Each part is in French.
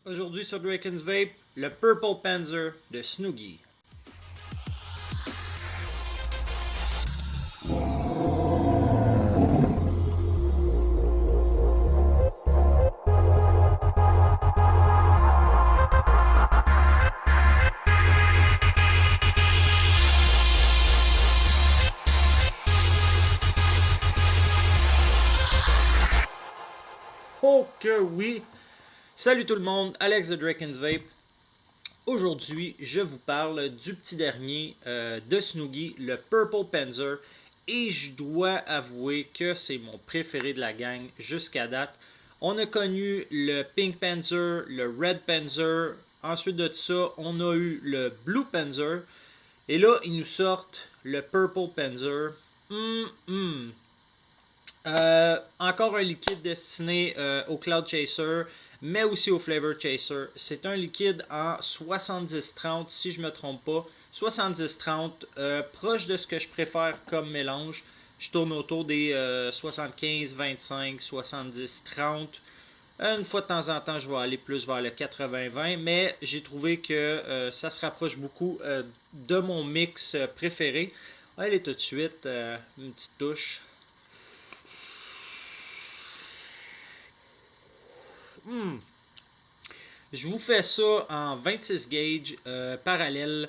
Aujourd'hui sur Draken's Vape, le Purple Panzer de Snoogie. Oh que oui! Salut tout le monde, Alex de Draken's Vape. Aujourd'hui, je vous parle du petit dernier de Snoogie, le Purple Panzer. Et je dois avouer que c'est mon préféré de la gang jusqu'à date. On a connu le Pink Panzer, le Red Panzer. Ensuite de ça, on a eu le Blue Panzer. Et là, ils nous sortent le Purple Panzer. Encore un liquide destiné au Cloud Chaser, mais aussi au Flavor Chaser. C'est un liquide en 70-30, si je ne me trompe pas. 70-30, proche de ce que je préfère comme mélange. Je tourne autour des 75-25, 70-30. Une fois de temps en temps, je vais aller plus vers le 80-20, mais j'ai trouvé que ça se rapproche beaucoup de mon mix préféré. On va aller tout de suite, une petite touche. Je vous fais ça en 26 gauge parallèle,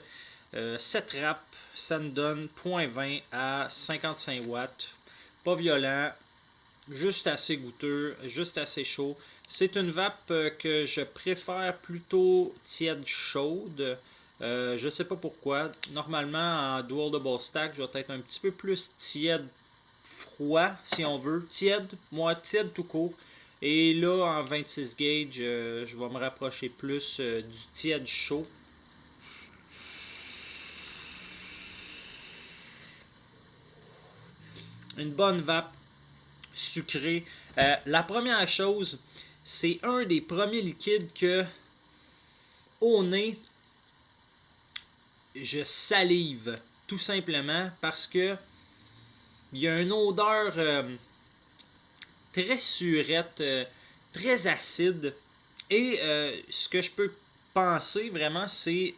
7 wraps, ça me donne 0.20 à 55 watts. Pas violent, juste assez goûteux, juste assez chaud. C'est une vape que je préfère plutôt tiède chaude. Je sais pas pourquoi. Normalement, en dual double stack, je vais être un petit peu plus tiède froid, si on veut. Tiède, moi, tiède tout court. Et là, en 26 gauge, je vais me rapprocher plus du tiède chaud. Une bonne vape sucrée. La première chose, c'est un des premiers liquides que, au nez, je salive. Tout simplement parce que il y a une odeur très surette, très acide. Et ce que je peux penser vraiment, c'est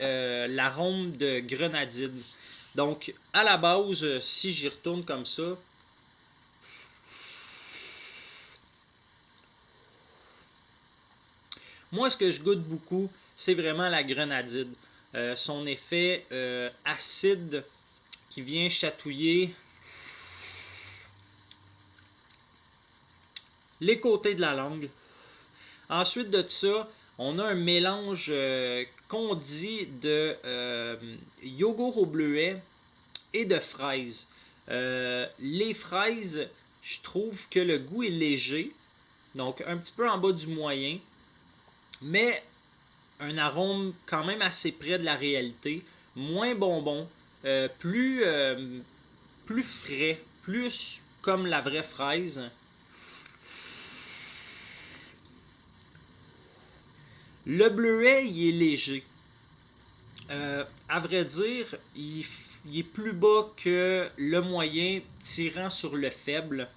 l'arôme de grenadine. Donc, à la base, si j'y retourne comme ça, moi, ce que je goûte beaucoup, c'est vraiment la grenadine. Son effet acide qui vient chatouiller les côtés de la langue. Ensuite de ça, on a un mélange qu'on dit de yogourt au bleuet et de fraises. Les fraises, je trouve que le goût est léger, donc un petit peu en bas du moyen, mais un arôme quand même assez près de la réalité, moins bonbon, plus frais, plus comme la vraie fraise. Le bleuet, il est léger. À vrai dire, il est plus bas que le moyen, tirant sur le faible.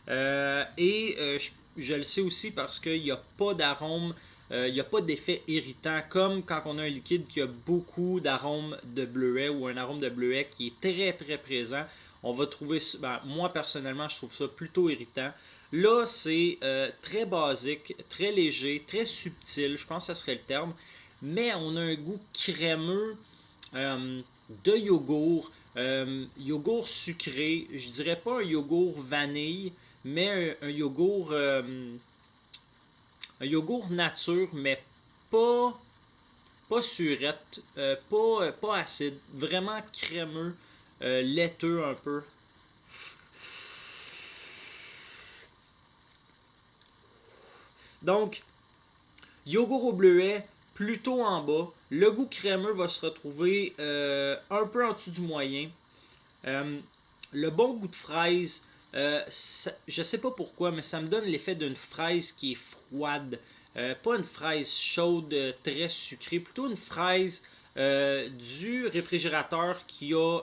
Je le sais aussi parce qu'il n'y a pas d'arôme, il n'y a pas d'effet irritant, comme quand on a un liquide qui a beaucoup d'arôme de bleuet ou un arôme de bleuet qui est très très présent. On va trouver, moi personnellement, je trouve ça plutôt irritant. Là, c'est très basique, très léger, très subtil, je pense que ça serait le terme. Mais on a un goût crémeux de yogourt. Yogourt sucré. Je dirais pas un yogourt vanille, mais un yogourt nature, mais pas, pas surette, pas acide. Vraiment crémeux, laiteux un peu. Donc, yogourt au bleuet, plutôt en bas. Le goût crémeux va se retrouver un peu en dessous du moyen. Le bon goût de fraise, je sais pas pourquoi, mais ça me donne l'effet d'une fraise qui est froide. Pas une fraise chaude, très sucrée, plutôt une fraise du réfrigérateur qui a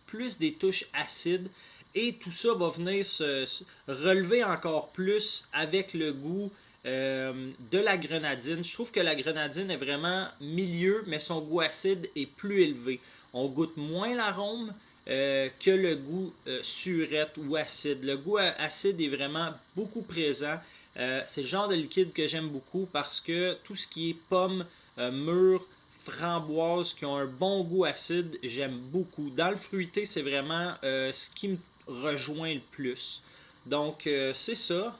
plus des touches acides. Et tout ça va venir se relever encore plus avec le goût de la grenadine. Je trouve que la grenadine est vraiment milieu, mais son goût acide est plus élevé. On goûte moins l'arôme que le goût surette ou acide. Le goût acide est vraiment beaucoup présent. C'est le genre de liquide que j'aime beaucoup parce que tout ce qui est pomme, mûre, framboise qui ont un bon goût acide, j'aime beaucoup. Dans le fruité, c'est vraiment ce qui me rejoint le plus. Donc, c'est ça.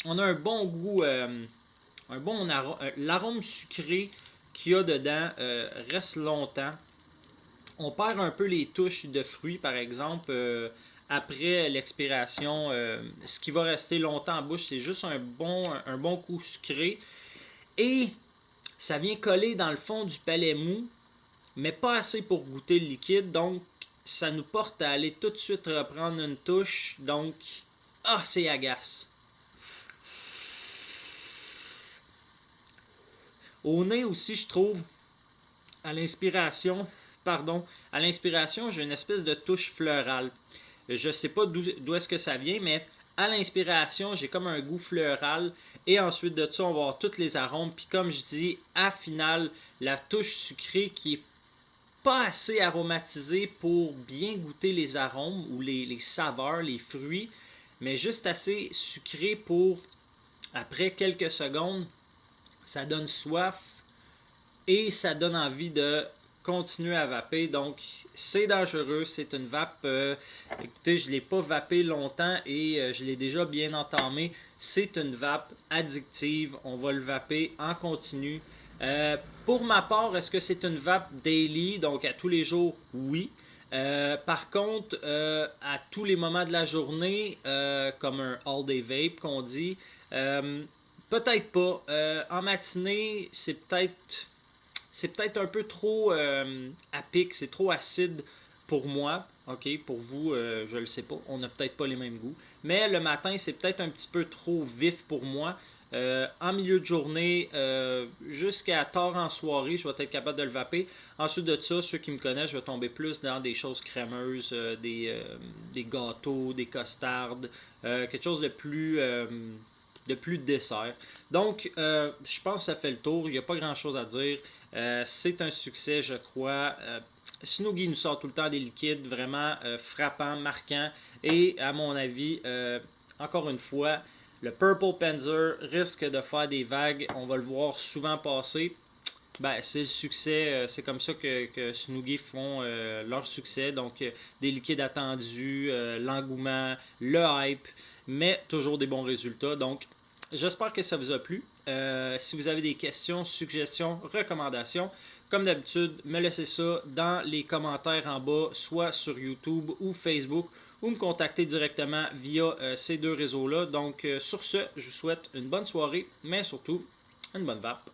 On a un bon goût, un bon arôme. L'arôme sucré qu'il y a dedans reste longtemps. On perd un peu les touches de fruits, par exemple, après l'expiration. Ce qui va rester longtemps en bouche, c'est juste un bon coup sucré. Et ça vient coller dans le fond du palais mou, mais pas assez pour goûter le liquide. Donc, ça nous porte à aller tout de suite reprendre une touche. Donc, c'est agace. Au nez aussi, je trouve, à l'inspiration, à l'inspiration, j'ai une espèce de touche fleurale. Je sais pas d'où est-ce que ça vient, mais à l'inspiration, j'ai comme un goût fleural. Et ensuite de ça, on va avoir tous les arômes. Puis comme je dis, à finale, la touche sucrée qui est pas assez aromatisée pour bien goûter les arômes ou les saveurs, les fruits, mais juste assez sucré pour, après quelques secondes, ça donne soif et ça donne envie de continuer à vaper. Donc, c'est dangereux. C'est une vape. Écoutez, je ne l'ai pas vapé longtemps et je l'ai déjà bien entamé. C'est une vape addictive. On va le vaper en continu. Pour ma part, est-ce que c'est une vape daily, donc à tous les jours? Oui. Par contre, à tous les moments de la journée, comme un all-day vape qu'on dit, peut-être pas. En matinée, c'est peut-être un peu trop à pic, c'est trop acide pour moi. OK, pour vous, je le sais pas. On n'a peut-être pas les mêmes goûts. Mais le matin, c'est peut-être un petit peu trop vif pour moi. En milieu de journée, jusqu'à tard en soirée, je vais être capable de le vaper. Ensuite de ça, ceux qui me connaissent, je vais tomber plus dans des choses crémeuses, des gâteaux, des costardes, quelque chose de plus dessert. Donc, je pense que ça fait le tour. Il n'y a pas grand-chose à dire. C'est un succès, je crois. Snoogie nous sort tout le temps des liquides vraiment frappants, marquants. Et à mon avis, encore une fois, le Purple Panzer risque de faire des vagues. On va le voir souvent passer. C'est le succès. C'est comme ça que Snoogie font leur succès. Donc, des liquides attendus, l'engouement, le hype, mais toujours des bons résultats. Donc, j'espère que ça vous a plu. Si vous avez des questions, suggestions, recommandations, comme d'habitude, me laissez ça dans les commentaires en bas, soit sur YouTube ou Facebook, ou me contacter directement via ces deux réseaux-là. Donc, sur ce, je vous souhaite une bonne soirée, mais surtout une bonne vape.